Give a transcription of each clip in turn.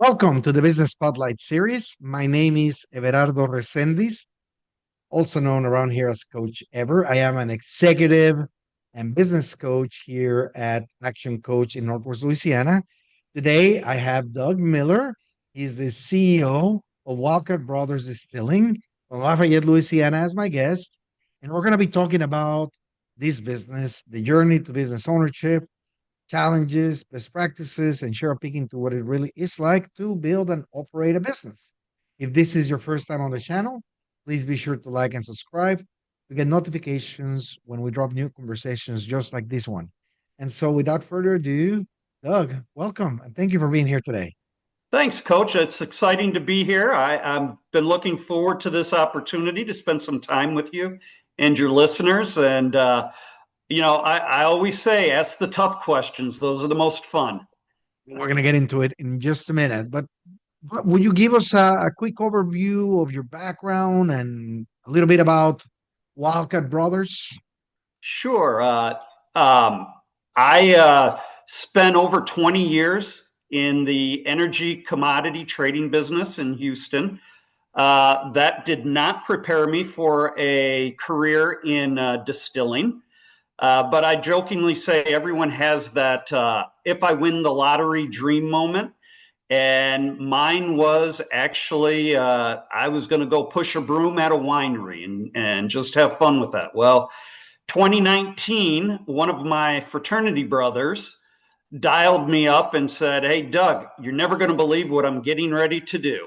Welcome to the Business Spotlight series. My name is Everardo Resendiz, also known around here as Coach Ever. I am an executive and business coach here at Action Coach in Northwest Louisiana. Today, I have Doug Miller. He's the CEO of Wildcat Brothers Distilling from Lafayette, Louisiana, as my guest. And we're going to be talking about this business, the journey to business ownership, challenges, best practices, and share a peek into what it really is like to build and operate a business. If this is your first time on the channel, please be sure to like and subscribe to get notifications when we drop new conversations just like this one. And so, without further ado, Doug, welcome and thank you for being here today. Thanks, Coach. It's exciting to be here. I've been looking forward to this opportunity to spend some time with you and your listeners. And, I always say, ask the tough questions. Those are the most fun. We're going to get into it in just a minute, but would you give us a quick overview of your background and a little bit about Wildcat Brothers? Sure. Um, I spent over 20 years in the energy commodity trading business in Houston. That did not prepare me for a career in distilling. But I jokingly say everyone has that if I win the lottery dream moment. And mine was actually, I was going to go push a broom at a winery and just have fun with that. Well, 2019, one of my fraternity brothers dialed me up and said, "Hey, Doug, you're never going to believe what I'm getting ready to do."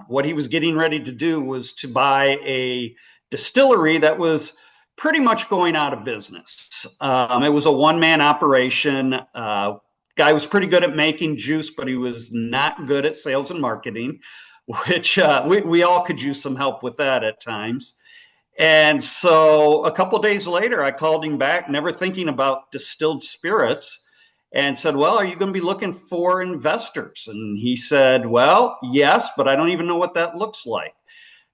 What he was getting ready to do was to buy a distillery that was pretty much going out of business. It was a one-man operation. Guy was pretty good at making juice, but he was not good at sales and marketing, which we all could use some help with that at times. And so a couple of days later, I called him back, never thinking about distilled spirits, and said, "Well, are you going to be looking for investors?" And he said, "Well, yes, but I don't even know what that looks like."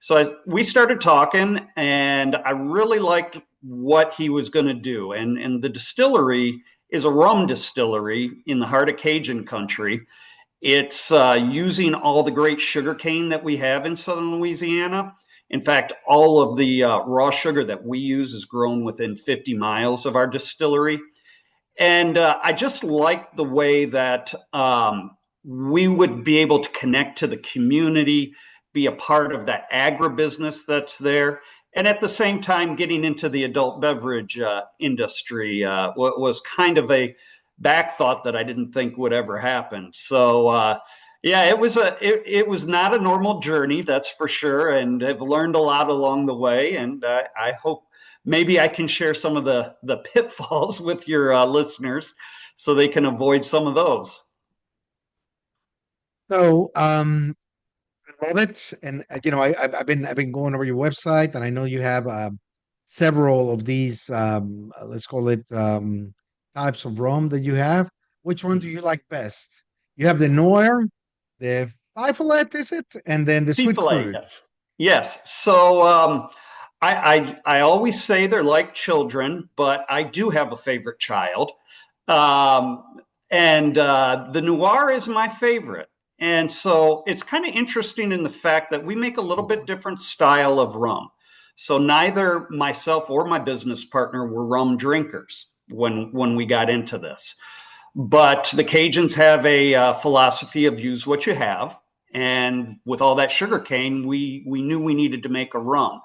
So we started talking, and I really liked what he was going to do. And the distillery is a rum distillery in the heart of Cajun country. It's using all the great sugar cane that we have in southern Louisiana. In fact, all of the raw sugar that we use is grown within 50 miles of our distillery. And I just liked the way that we would be able to connect to the community, be a part of that agribusiness that's there, and at the same time getting into the adult beverage industry was kind of a back thought that I didn't think would ever happen. So yeah, it was not a normal journey, that's for sure, and have learned a lot along the way. And I hope maybe I can share some of the pitfalls with your listeners so they can avoid some of those. So, I love it, and I've been going over your website, and I know you have several of these. Let's call it types of rum that you have. Which one do you like best? You have the Noir, the Fifelet, is it, and then the Sweet Filet, Crude. yes. Yes. So I always say they're like children, but I do have a favorite child. And the Noir is my favorite. And so it's kind of interesting in the fact that we make a little bit different style of rum. So neither myself or my business partner were rum drinkers when we got into this. But the Cajuns have a philosophy of use what you have. And with all that sugar cane, we knew we needed to make a rum.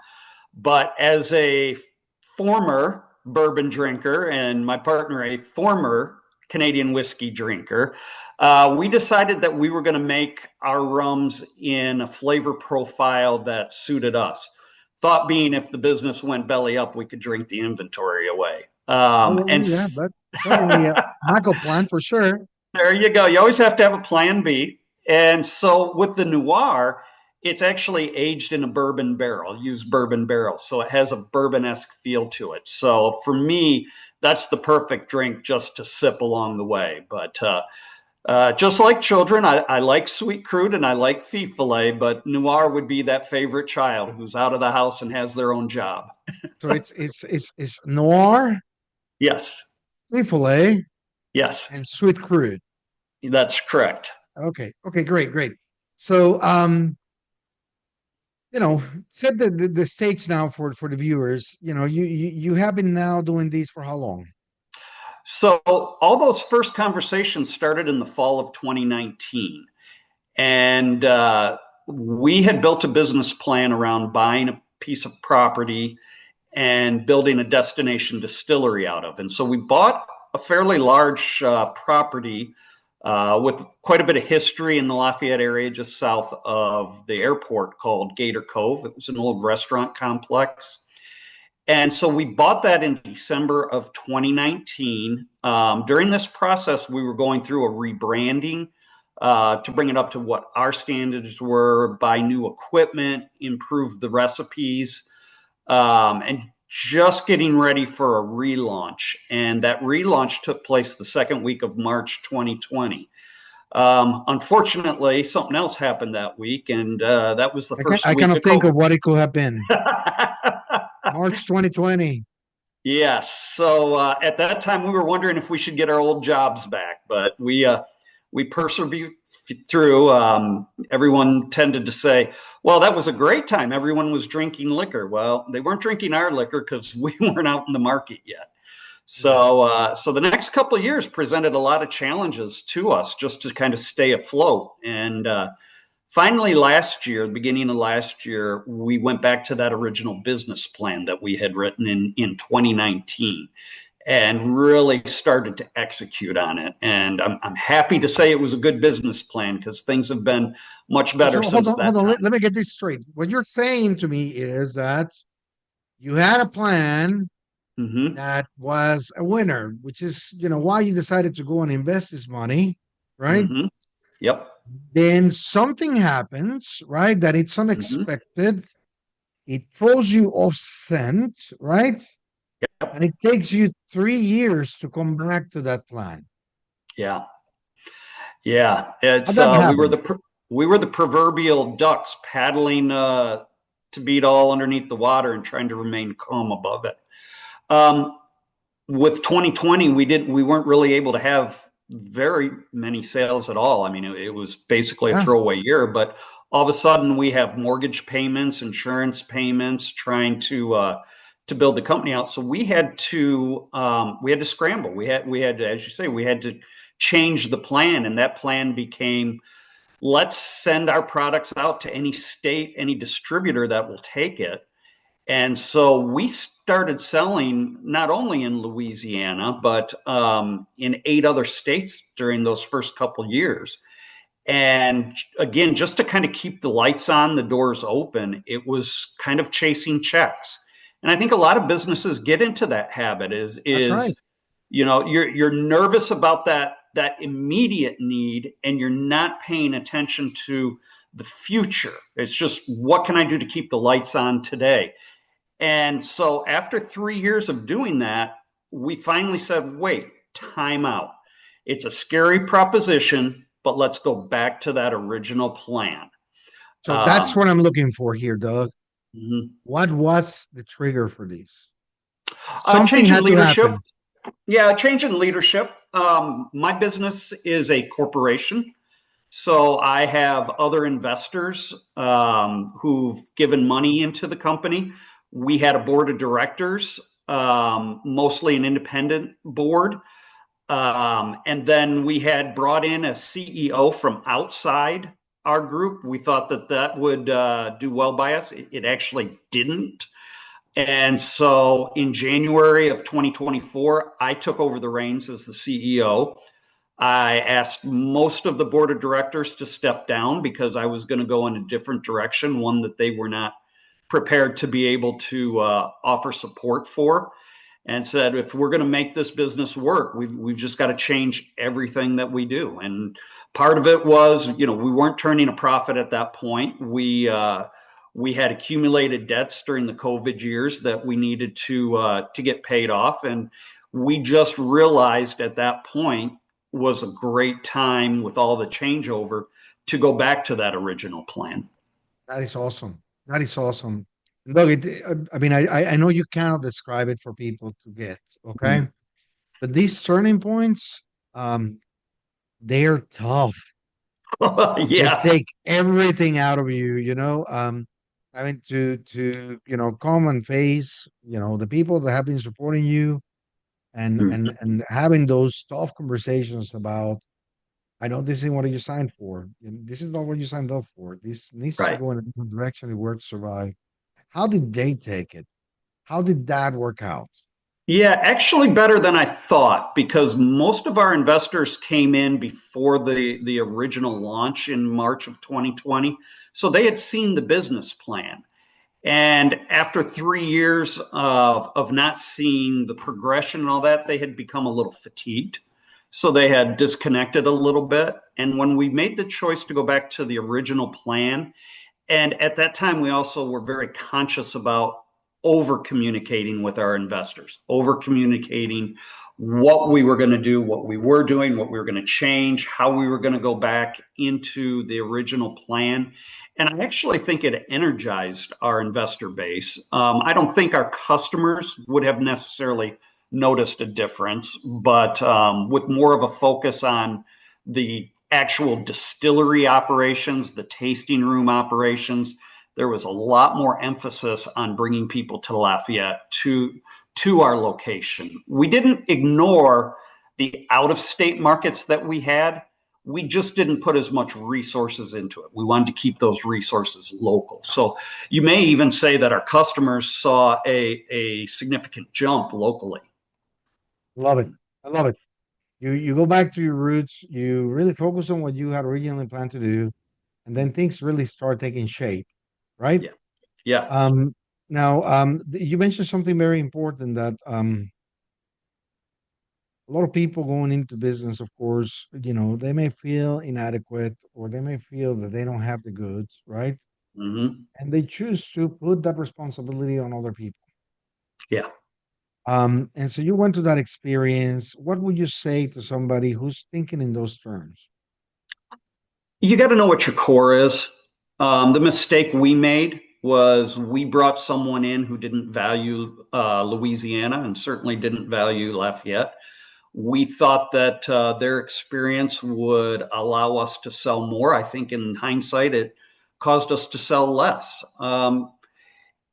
But as a former bourbon drinker and my partner a former Canadian whiskey drinker, we decided that we were going to make our rums in a flavor profile that suited us. Thought being, if the business went belly up, we could drink the inventory away. Oh And yeah, but certainly a backup plan for sure. there you go. You always have to have a plan B. And so with the Noir, it's actually aged in a bourbon barrel, used bourbon barrel. So it has a bourbon-esque feel to it. So for me, that's the perfect drink just to sip along the way. But just like children, I like Sweet Crude and I like Fee Filet, but Noir would be that favorite child who's out of the house and has their own job. So it's Noir, Yes. Filet, Yes. and Sweet Crude. That's correct. Okay. Okay. Great. Great. So, set the stage now for the viewers. You have been now doing these for how long? So all those first conversations started in the fall of 2019. And we had built a business plan around buying a piece of property and building a destination distillery out of. And so we bought a fairly large property with quite a bit of history in the Lafayette area, just south of the airport, called Gator Cove. It was an old restaurant complex. And so we bought that in December of 2019. During this process, we were going through a rebranding to bring it up to what our standards were, buy new equipment, improve the recipes, and just getting ready for a relaunch. And that relaunch took place the second week of March 2020. Unfortunately, something else happened that week, and that was the first I week cannot of think of COVID. what it could have been. March 2020. Yes. So at that time, we were wondering if we should get our old jobs back, but we persevered through. Everyone tended to say, "Well, that was a great time. Everyone was drinking liquor." Well, they weren't drinking our liquor because we weren't out in the market yet. Yeah. So the next couple of years presented a lot of challenges to us just to kind of stay afloat. And finally, last year, the beginning of last year, we went back to that original business plan that we had written in 2019 and really started to execute on it. And I'm happy to say it was a good business plan because things have been much better So hold since on, hold that on. time. Let me get this straight. What you're saying to me is that you had a plan Hmm. that was a winner, which is, why you decided to go and invest this money, right? Hmm. Yep. Then something happens, right? That it's Hmm. unexpected. It throws you off scent, right? And Yep. it takes you 3 years to come back to that plan. Yeah. Yeah. How'd It's that happen? we were the proverbial ducks paddling to beat all underneath the water and trying to remain calm above it. Um, with 2020, we weren't really able to have very many sales at all. I mean, it was basically a Yeah, throwaway year, but all of a sudden we have mortgage payments, insurance payments, trying to build the company out. So we had to scramble. We had to, as you say, we had to change the plan, and that plan became, let's send our products out to any state, any distributor that will take it. And so we started selling not only in Louisiana, but in 8 other states during those first couple years. And again, just to kind of keep the lights on, the doors open, it was kind of chasing checks. And I think a lot of businesses get into that habit that's is right. you're nervous about that immediate need, and you're not paying attention to the future. It's just, what can I do to keep the lights on today? And so after 3 years of doing that, we finally said, wait, time out. It's a scary proposition, but let's go back to that original plan. So that's Um, what I'm looking for here, Doug. mhm. What was the trigger for this? Something Change in had to leadership. happen. Yeah, change in leadership. My business is a corporation. So I have other investors who've given money into the company. We had a board of directors, mostly an independent board. And then we had brought in a CEO from outside our group. We thought that that would do well by us. It actually didn't. And so in January of 2024, I took over the reins as the CEO. I asked most of the board of directors to step down because I was going to go in a different direction, one that they were not prepared to be able to offer support for, and said, if we're going to make this business work, we've just got to change everything that we do. And part of it was, we weren't turning a profit at that point. We had accumulated debts during the COVID years that we needed to get paid off, and we just realized at that point was a great time with all the changeover to go back to that original plan. That is awesome. That is awesome. Look, I mean, I know you cannot describe it for people to get, okay? Mm-hmm. But these turning points, um, they're tough. They Yeah, take everything out of you, I mean, to come and face, the people that have been supporting you, and mm, and having those tough conversations about, I know this isn't what you signed for, and this is not what you signed up for. This needs to right. go in a different direction if we're to survive. How did they take it? How did that work out? Yeah, actually better than I thought because most of our investors came in before the original launch in March of 2020. So they had seen the business plan. And after 3 years of not seeing the progression and all that, they had become a little fatigued. So they had disconnected a little bit. And when we made the choice to go back to the original plan, and at that time, we also were very conscious about over communicating with our investors, over communicating what we were going to do, what we were doing, what we were going to change, how we were going to go back into the original plan. And I actually think it energized our investor base. I don't think our customers would have necessarily noticed a difference, but with more of a focus on the actual distillery operations, the tasting room operations, there was a lot more emphasis on bringing people to Lafayette to our location. We didn't ignore the out of state markets that we had. We just didn't put as much resources into it. We wanted to keep those resources local. So you may even say that our customers saw a significant jump locally. Love it. I love it. You go back to your roots, you really focus on what you had originally planned to do, and then things really start taking shape, right? Yeah. Yeah. Um, Now, you mentioned something very important, that a lot of people going into business, of course, they may feel inadequate, or they may feel that they don't have the goods, right? Mm-hmm. And they choose to put that responsibility on other people. Yeah. And so you went to that experience. What would you say to somebody who's thinking in those terms? You got to know what your core is. The mistake we made was we brought someone in who didn't value Louisiana and certainly didn't value Lafayette. We thought that their experience would allow us to sell more. I think in hindsight, it caused us to sell less.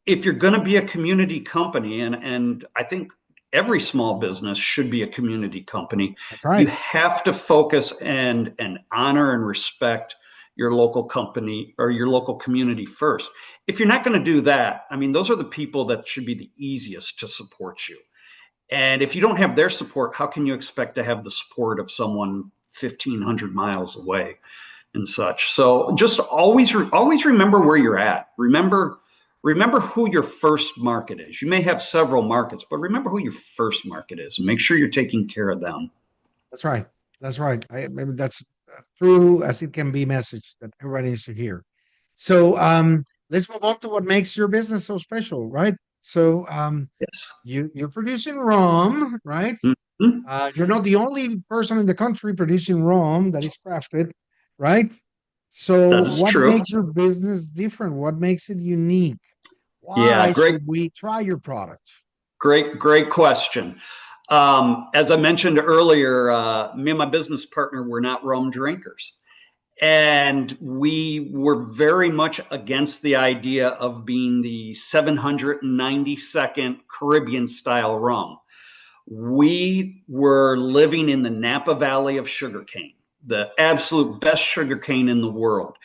If you're going to be a community company, and I think every small business should be a community company, That's you right. have to focus and honor and respect your local company or your local community first. If you're not going to do that, I mean, those are the people that should be the easiest to support you. And if you don't have their support, how can you expect to have the support of someone 1,500 miles away and such? So just always remember where you're at. Remember who your first market is. You may have several markets, but remember who your first market is and make sure you're taking care of them. That's right. That's right. Maybe that's true as it can be message that everybody needs to hear. So let's move on to what makes your business so special, right? So Yes. you're producing rum, right? Mm-hmm. You're not the only person in the country producing rum that is crafted, right? So That is what true. makes your business different? What makes it unique? Yeah, Why great, should we try your products? great question. As I mentioned earlier, me and my business partner were not rum drinkers. And we were very much against the idea of being the 792nd Caribbean style rum. We were living in the Napa Valley of sugarcane, the absolute best sugarcane in the world.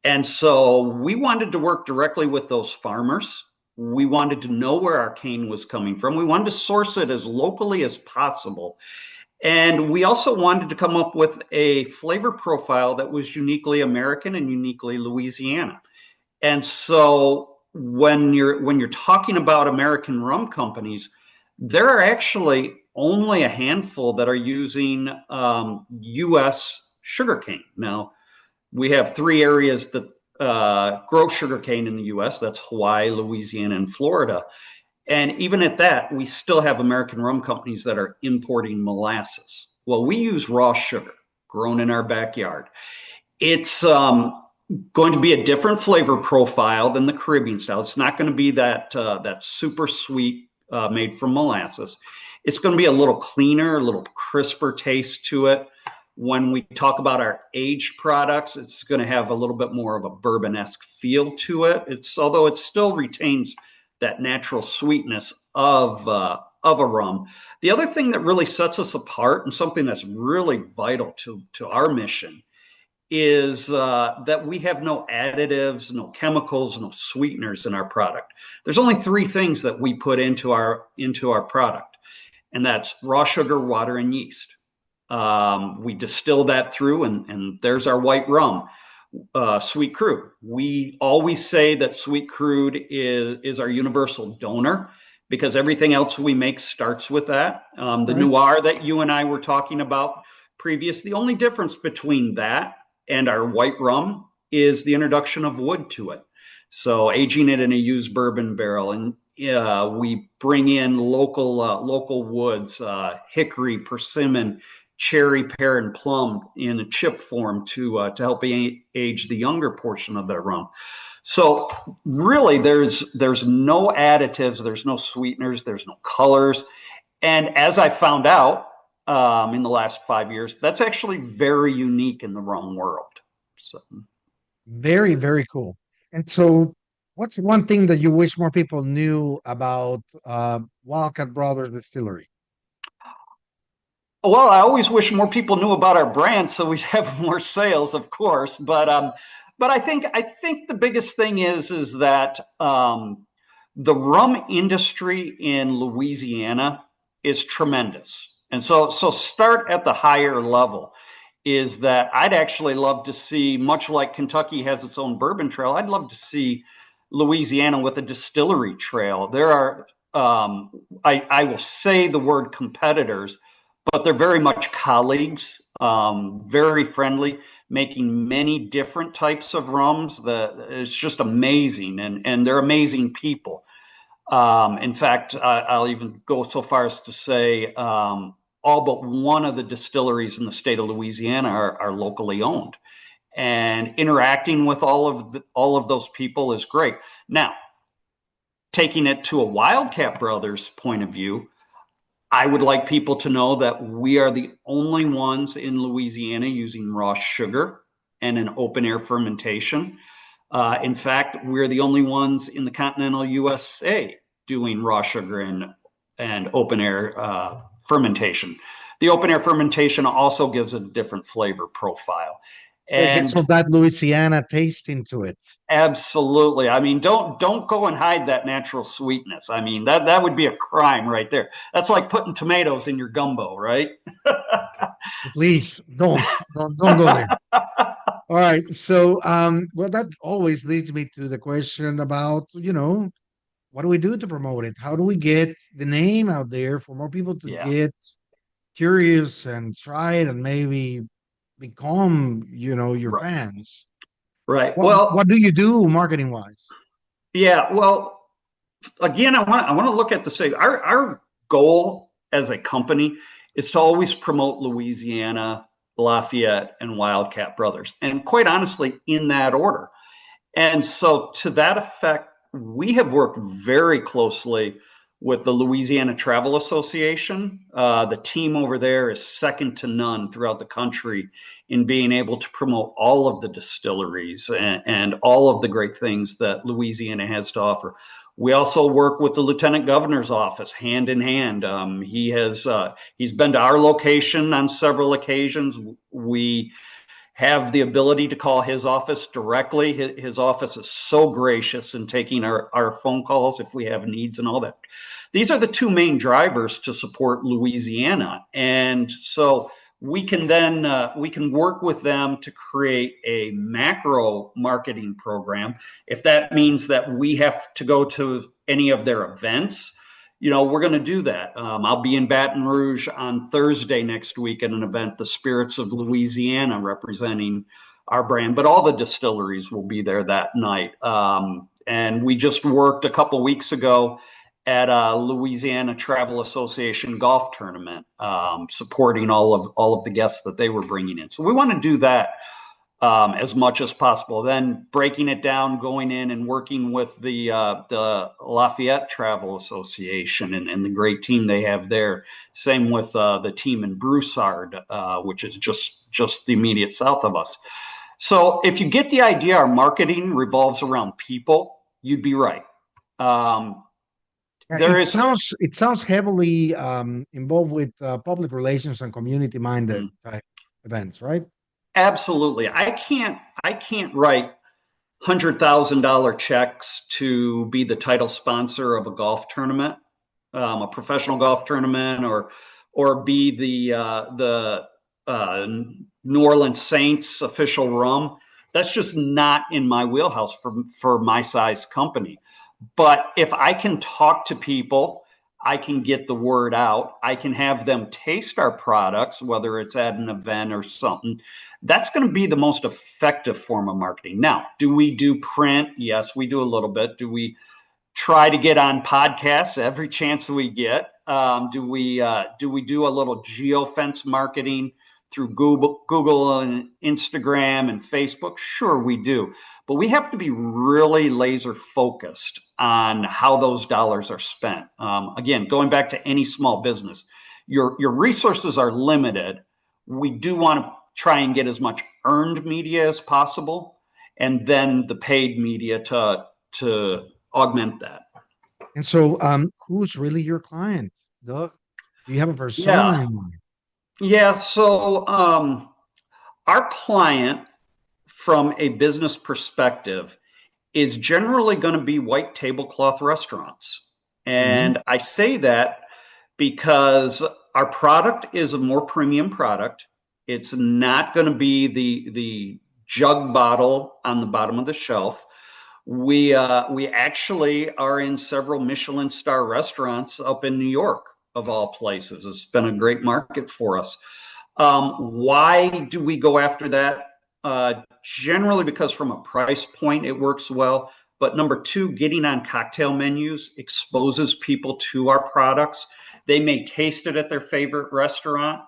And so we wanted to work directly with those farmers. We wanted to know where our cane was coming from. We wanted to source it as locally as possible. And we also wanted to come up with a flavor profile that was uniquely American and uniquely Louisiana. And so when you're talking about American rum companies, there are actually only a handful that are using U.S. sugarcane. Now, we have three areas that grow sugarcane in the U.S. That's Hawaii, Louisiana, and Florida. And even at that, we still have American rum companies that are importing molasses. Well, we use raw sugar grown in our backyard. It's going to be a different flavor profile than the Caribbean style. It's not going to be that super sweet made from molasses. It's going to be a little cleaner, a little crisper taste to it. When we talk about our aged products, it's going to have a little bit more of a bourbon-esque feel to it. Although it still retains that natural sweetness of a rum. The other thing that really sets us apart, and something that's really vital to our mission, is that we have no additives, no chemicals, no sweeteners in our product. There's only three things that we put into our product, and that's raw sugar, water, and yeast. We distill that through, and there's our white rum, sweet crude. We always say that sweet crude is our universal donor because everything else we make starts with that. The Right. noir that you and I were talking about previous, the only difference between that and our white rum is the introduction of wood to it. So aging it in a used bourbon barrel, and we bring in local woods, hickory, persimmon, cherry, pear, and plum in a chip form to help age the younger portion of that rum. So really, there's no additives, there's no sweeteners, there's no colors, and as I found out in the last 5 years, that's actually very unique in the rum world. So. Very, very cool. And so, what's one thing that you wish more people knew about Wildcat Brothers Distillery? Well, I always wish more people knew about our brand so we'd have more sales, of course. But I think the biggest thing is that the rum industry in Louisiana is tremendous, and so start at the higher level. Is that I'd actually love to see, much like Kentucky has its own bourbon trail, I'd love to see Louisiana with a distillery trail. There are, I will say the word competitors, but they're very much colleagues, very friendly, making many different types of rums. It's just amazing, and they're amazing people. In fact, I'll even go so far as to say all but one of the distilleries in the state of Louisiana are locally owned, and interacting with all of those people is great. Now, taking it to a Wildcat Brothers point of view, I would like people to know that we are the only ones in Louisiana using raw sugar and an open air fermentation. In fact, we're the only ones in the continental USA doing raw sugar and open air fermentation. The open air fermentation also gives a different flavor profile. It gets all And that Louisiana taste into it. absolutely. I mean, don't go and hide that natural sweetness. I mean, that would be a crime right there. That's like putting tomatoes in your gumbo, right? Please don't go there. All right. So, well, that always leads me to the question about, what do we do to promote it? How do we get the name out there for more people to Yeah, get curious and try it and maybe become, your right. fans? Right. What do you do marketing wise? Yeah. Well, again, I want to look at the state. Our goal as a company is to always promote Louisiana, Lafayette, and Wildcat Brothers, and quite honestly, in that order. And so, to that effect, we have worked very closely with the Louisiana Travel Association. The team over there is second to none throughout the country in being able to promote all of the distilleries and all of the great things that Louisiana has to offer. We also work with the Lieutenant Governor's office hand in hand. He's been to our location on several occasions. We have the ability to call his office directly. His office is so gracious in taking our phone calls if we have needs and all that. These are the two main drivers to support Louisiana. And so we can then we can work with them to create a macro marketing program. If that means that we have to go to any of their events, we're going to do that. I'll be in Baton Rouge on Thursday next week at an event, the Spirits of Louisiana, representing our brand, but all the distilleries will be there that night. And we just worked a couple weeks ago at a Louisiana Travel Association golf tournament, supporting all of the guests that they were bringing in. So we want to do that. as much as possible. Then breaking it down, going in and working with the Lafayette Travel Association and the great team they have there. Same with the team in Broussard, which is just the immediate south of us. So if you get the idea, our marketing revolves around people, you'd be right. There is It sounds heavily involved with public relations and community minded type events, right? absolutely. I can't write $100,000 checks to be the title sponsor of a golf tournament, a professional golf tournament, or be the New Orleans Saints official rum. That's just not in my wheelhouse for my size company. But if I can talk to people, I can get the word out. I can have them taste our products, whether it's at an event or something. That's going to be the most effective form of marketing. Now, do we do print? Yes, we do a little bit. Do we try to get on podcasts every chance we get? Do we do a little geofence marketing through Google and Instagram and Facebook? Sure, we do. But we have to be really laser focused on how those dollars are spent. Again, going back to any small business, your resources are limited. We do want to try and get as much earned media as possible, and then the paid media to augment that. And so, who's really your client, Doug? Do you have a persona Yeah, in mind? yeah. So our client, from a business perspective, is generally going to be white tablecloth restaurants. Hmm. And I say that because our product is a more premium product. It's not going to be the jug bottle on the bottom of the shelf. We actually are in several Michelin star restaurants up in New York, of all places. It's been a great market for us. Why do we go after that? Generally, because from a price point, it works well. But number two, getting on cocktail menus exposes people to our products. They may taste it at their favorite restaurant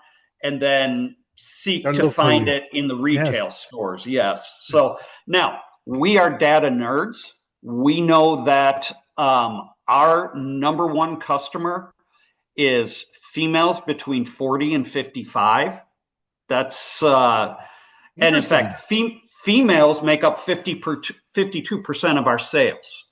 and then seek They'll to look for find you. it in the retail Yes. stores. Yes. So now we are data nerds. We know that our number one customer is females between 40 and 55. That's and in fact, Interesting. females make up 52% of our sales.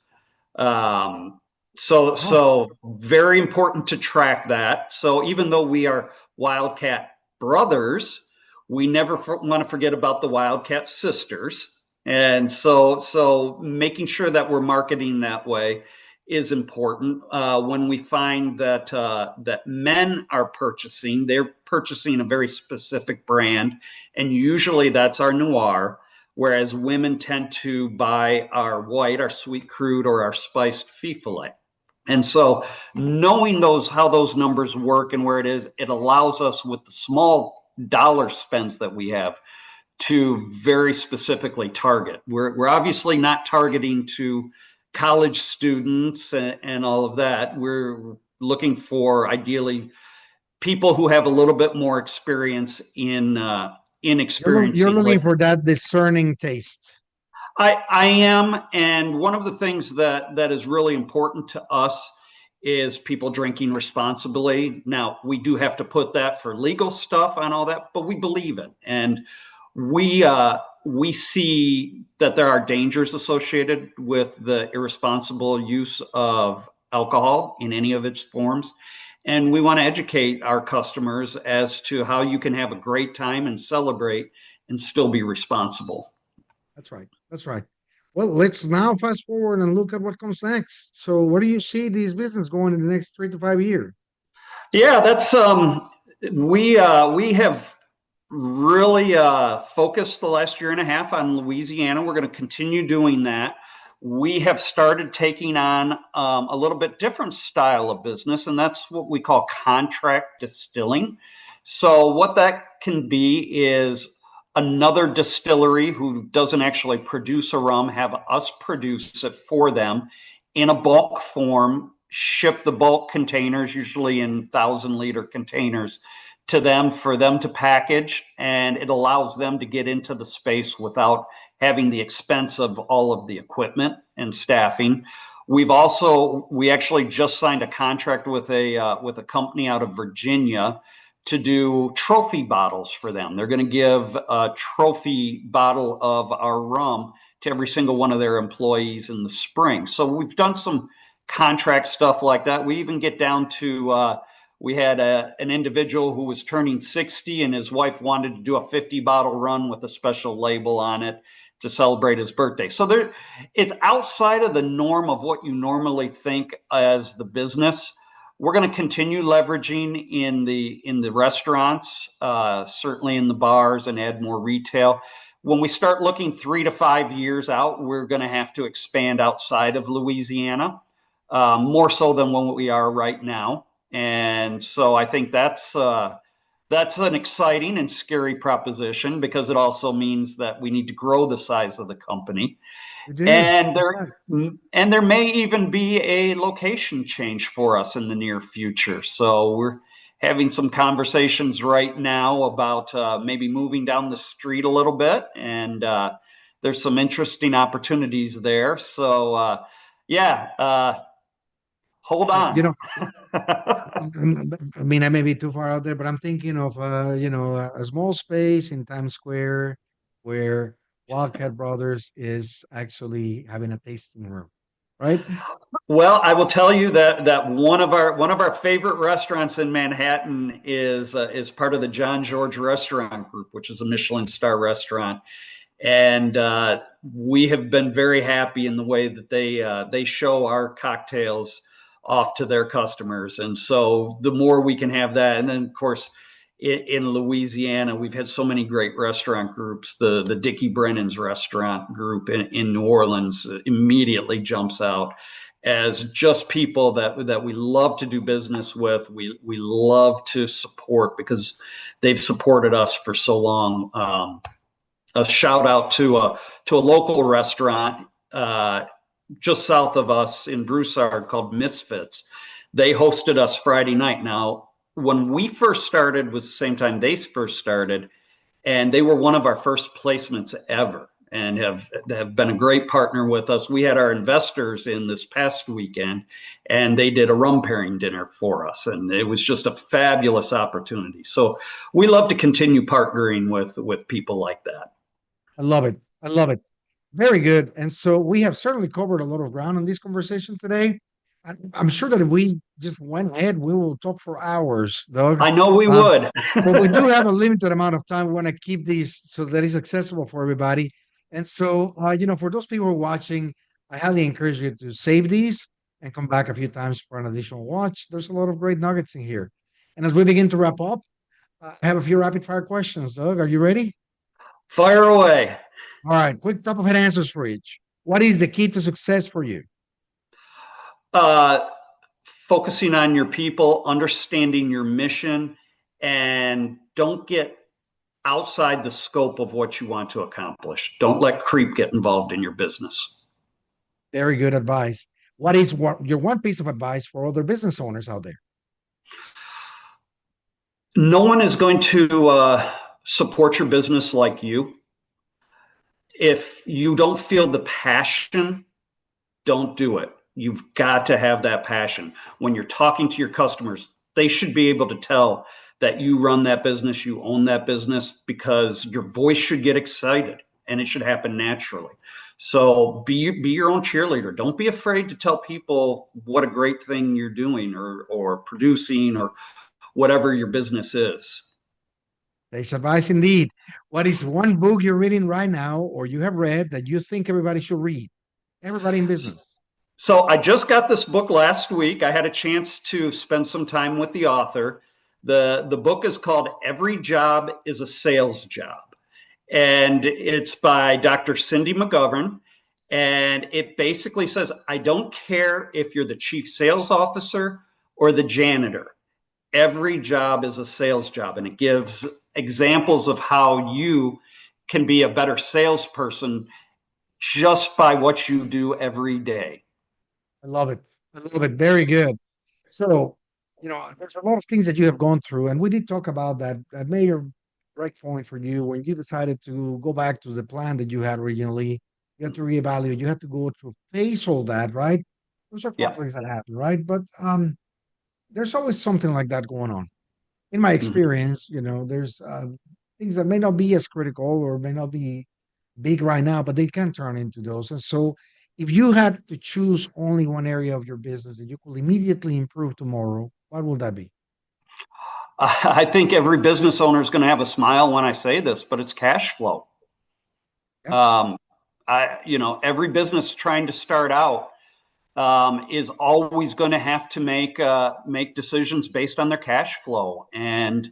Um, so, Oh, so very important to track that. So even though we are Wildcat Brothers, we never want to forget about the Wildcat Sisters. And so making sure that we're marketing that way is important. When we find that men are purchasing, they're purchasing a very specific brand, and usually that's our noir. Whereas women tend to buy our white, our sweet crude, or our spiced fee fillet. And so knowing how those numbers work and where it is, it allows us with the small dollar spends that we have to very specifically target. We're obviously not targeting to college students and all of that. We're looking for ideally people who have a little bit more experience in you're experiencing looking liquor. for that discerning taste. I am, and one of the things that is really important to us is people drinking responsibly. Now, we do have to put that for legal stuff and all that, but we believe it, and we see that there are dangers associated with the irresponsible use of alcohol in any of its forms. And we want to educate our customers as to how you can have a great time and celebrate and still be responsible. That's right. That's right. Well, let's now fast forward and look at what comes next. So, where do you see these business going in the next 3 to 5 years? Yeah, that's we have really focused the last year and a half on Louisiana. We're going to continue doing that. We have started taking on a little bit different style of business, and that's what we call contract distilling. So, what that can be is another distillery who doesn't actually produce a rum, have us produce it for them in a bulk form, ship the bulk containers, usually in 1,000-liter containers, to them for them to package, and it allows them to get into the space without having the expense of all of the equipment and staffing. We actually just signed a contract with a company out of Virginia to do trophy bottles for them. They're going to give a trophy bottle of our rum to every single one of their employees in the spring. So we've done some contract stuff like that. We even get down to we had an individual who was turning 60 and his wife wanted to do a 50 bottle run with a special label on it to celebrate his birthday. So it's outside of the norm of what you normally think as the business. We're going to continue leveraging in the restaurants, certainly in the bars, and add more retail. When we start looking 3 to 5 years out, we're going to have to expand outside of Louisiana, more so than what we are right now. And so I think that's an exciting and scary proposition, because it also means that we need to grow the size of the company. It is. And there may even be a location change for us in the near future. So we're having some conversations right now about maybe moving down the street a little bit, and there's some interesting opportunities there. So hold on. I mean, I may be too far out there, but I'm thinking of, a small space in Times Square where Wildcat Brothers is actually having a tasting room, right? Well, I will tell you that one of our favorite restaurants in Manhattan is part of the John George Restaurant Group, which is a Michelin star restaurant, and we have been very happy in the way that they show our cocktails off to their customers. And so the more we can have that, and then of course in Louisiana, we've had so many great restaurant groups. The Dickie Brennan's restaurant group in New Orleans immediately jumps out as just people that we love to do business with. We love to support because they've supported us for so long. A shout out to a local restaurant just south of us in Broussard called Misfits. They hosted us Friday night. Now, when we first started was the same time they first started, and they were one of our first placements ever, and have been a great partner with us. We had our investors in this past weekend, and they did a rum pairing dinner for us, and it was just a fabulous opportunity. So we love to continue partnering with people like that. I love it. I love it. Very good. And so we have certainly covered a lot of ground in this conversation today. I'm sure that if we just went ahead, we will talk for hours, Doug. I know we Um, would. but we do have a limited amount of time. We want to keep these so that it's accessible for everybody. And so, for those people who are watching, I highly encourage you to save these and come back a few times for an additional watch. There's a lot of great nuggets in here. And as we begin to wrap up, I have a few rapid fire questions. Doug, are you ready? Fire away. All right, quick top of head answers for each. What is the key to success for you? Uh, Focusing on your people, understanding your mission, and don't get outside the scope of what you want to accomplish. Don't let creep get involved in your business. Very good advice. What is your one piece of advice for other business owners out there? No one is going to support your business like you. If you don't feel the passion, don't do it. You've got to have that passion. When you're talking to your customers, they should be able to tell that you run that business, you own that business, because your voice should get excited and it should happen naturally. So be your own cheerleader. Don't be afraid to tell people what a great thing you're doing or producing or whatever your business is. Sage advice indeed. What is one book you're reading right now or you have read that you think everybody should read? Everybody in business. So I just got this book last week. I had a chance to spend some time with the author. The book is called Every Job is a Sales Job, and it's by Dr. Cindy McGovern. And it basically says, I don't care if you're the chief sales officer or the janitor. Every job is a sales job. And it gives examples of how you can be a better salesperson just by what you do every day. I love it. I love it. Very good. So there's a lot of things that you have gone through, and we did talk about that. That major break point for you when you decided to go back to the plan that you had originally. You had to reevaluate. You had to go through face all that, right? Those are Yeah. conflicts that happen, right? But there's always something like that going on. In my Mhm. experience, there's things that may not be as critical or may not be big right now, but they can turn into those. And so, if you had to choose only one area of your business that you could immediately improve tomorrow, what would that be? I think every business owner is going to have a smile when I say this, but it's cash flow. Yeah, Um, every business trying to start out is always going to have to make decisions based on their cash flow. And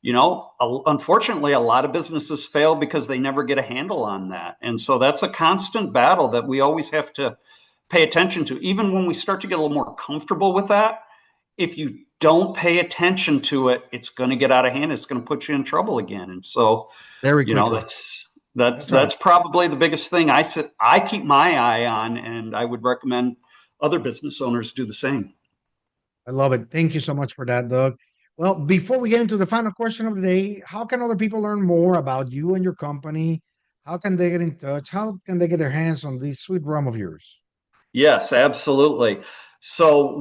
unfortunately, a lot of businesses fail because they never get a handle on that. And so that's a constant battle that we always have to pay attention to. Even when we start to get a little more comfortable with that, if you don't pay attention to it, it's going to get out of hand. It's going to put you in trouble again. And so, very you know, quickly. that's that's That's right. that's probably the biggest thing I keep my eye on, and I would recommend other business owners do the same. I love it. Thank you so much for that, Doug. Well, before we get into the final question of the day, how can other people learn more about you and your company? How can they get in touch? How can they get their hands on this sweet rum of yours? Yes, absolutely. So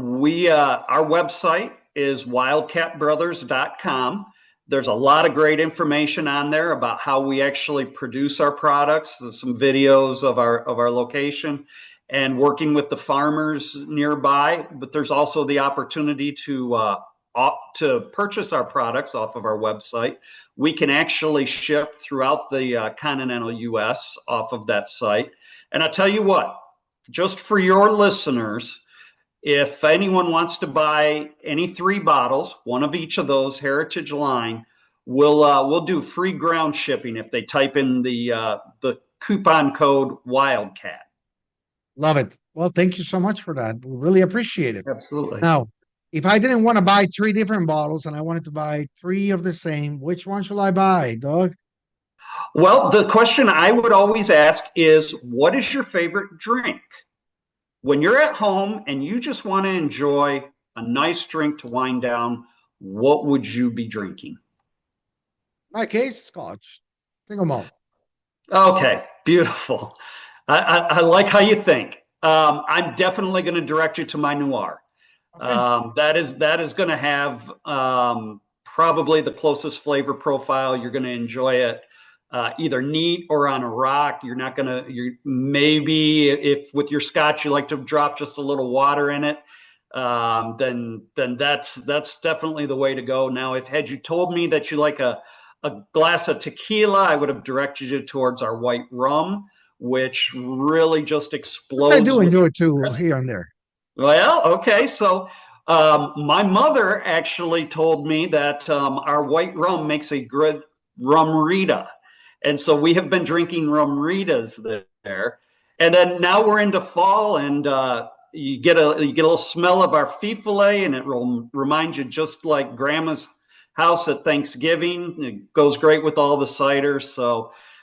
our website is wildcatbrothers.com. There's a lot of great information on there about how we actually produce our products. There's some videos of our location and working with the farmers nearby. But there's also the opportunity to purchase our products off of our website. We can actually ship throughout the continental U.S. off of that site. And I tell you what, just for your listeners, if anyone wants to buy any three bottles, one of each of those Heritage line, we'll do free ground shipping if they type in the coupon code Wildcat. Love it. Well, thank you so much for that. We really appreciate it. Absolutely. Now, if I didn't want to buy three different bottles and I wanted to buy three of the same, which one should I buy, Doug? Well, the question I would always ask is, what is your favorite drink? When you're at home and you just want to enjoy a nice drink to wind down, what would you be drinking? My case, Scotch, single malt. Okay, beautiful. I like how you think. I'm definitely going to direct you to my noir. Okay. That is going to have probably the closest flavor profile. You're going to enjoy it either neat or on a rock. You're not going to. You maybe if with your scotch you like to drop just a little water in it, then that's definitely the way to go. Now, if had you told me that you like a glass of tequila, I would have directed you towards our white rum, which really just Which I explodes do with enjoy too flavors. here and there. Well, okay. So my mother actually told me that our white rum makes a good rum rita. And so we have been drinking rum ritas there. And then now we're into fall, and you get a little smell of our fee fillet, and it will remind you just like grandma's house at Thanksgiving. It goes great with all the cider.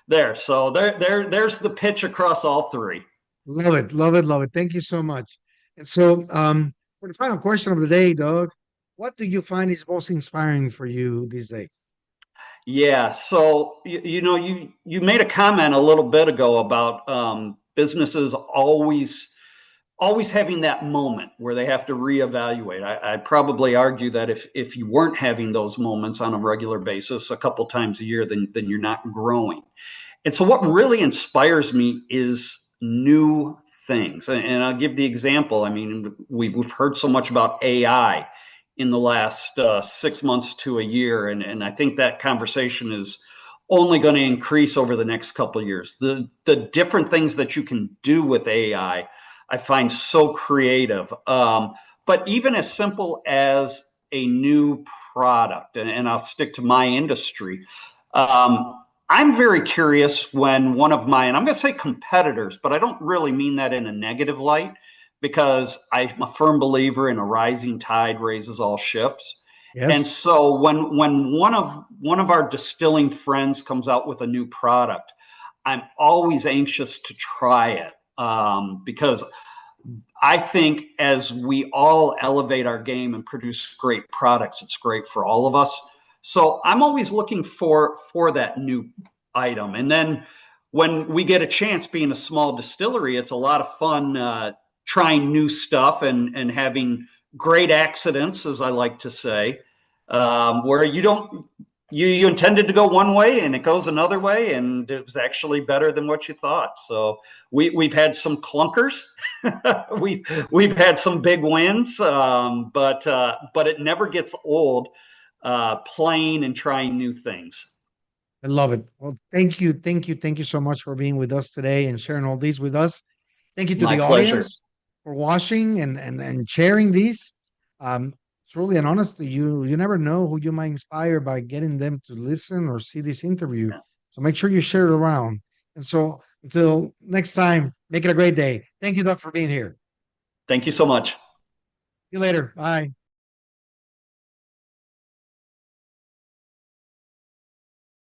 There's the pitch across all three. Love it, love it, love it. Thank you so much. And so, for the final question of the day, Doug, what do you find is most inspiring for you these days? Yeah. So you made a comment a little bit ago about businesses always having that moment where they have to reevaluate. I'd probably argue that if you weren't having those moments on a regular basis, a couple times a year, then you're not growing. And so, what really inspires me is new things. And I'll give the example. I mean, we've heard so much about AI in the last 6 months to a year, and I think that conversation is only going to increase over the next couple of years. The different things that you can do with I find so creative. But even as simple as a new product, and I'll stick to my industry. I'm very curious when one of my, and I'm going to say competitors, but I don't really mean that in a negative light because I'm a firm believer in a rising tide raises all ships. And Yes. so when one of our distilling friends comes out with a new product, I'm always anxious to try it because I think as we all elevate our game and produce great products, it's great for all of us. So I'm always looking for that new item. And then when we get a chance, being a small distillery, it's a lot of fun trying new stuff and having great accidents, as I like to say, where you don't you intended to go one way and it goes another way, and it was actually better than what you thought. So we've had some clunkers, we've had some big wins, but it never gets old playing and trying new things. I love it. Well, thank you, thank you, thank you so much for being with us today and sharing all these with us. Thank you to My the pleasure. audience for watching and sharing these. It's really an honestly, you never know who you might inspire by getting them to listen or see this interview. So make sure you share it around. And so until next time, make it a great day. Thank you, Doc, for being here. Thank you so much. See you later. Bye.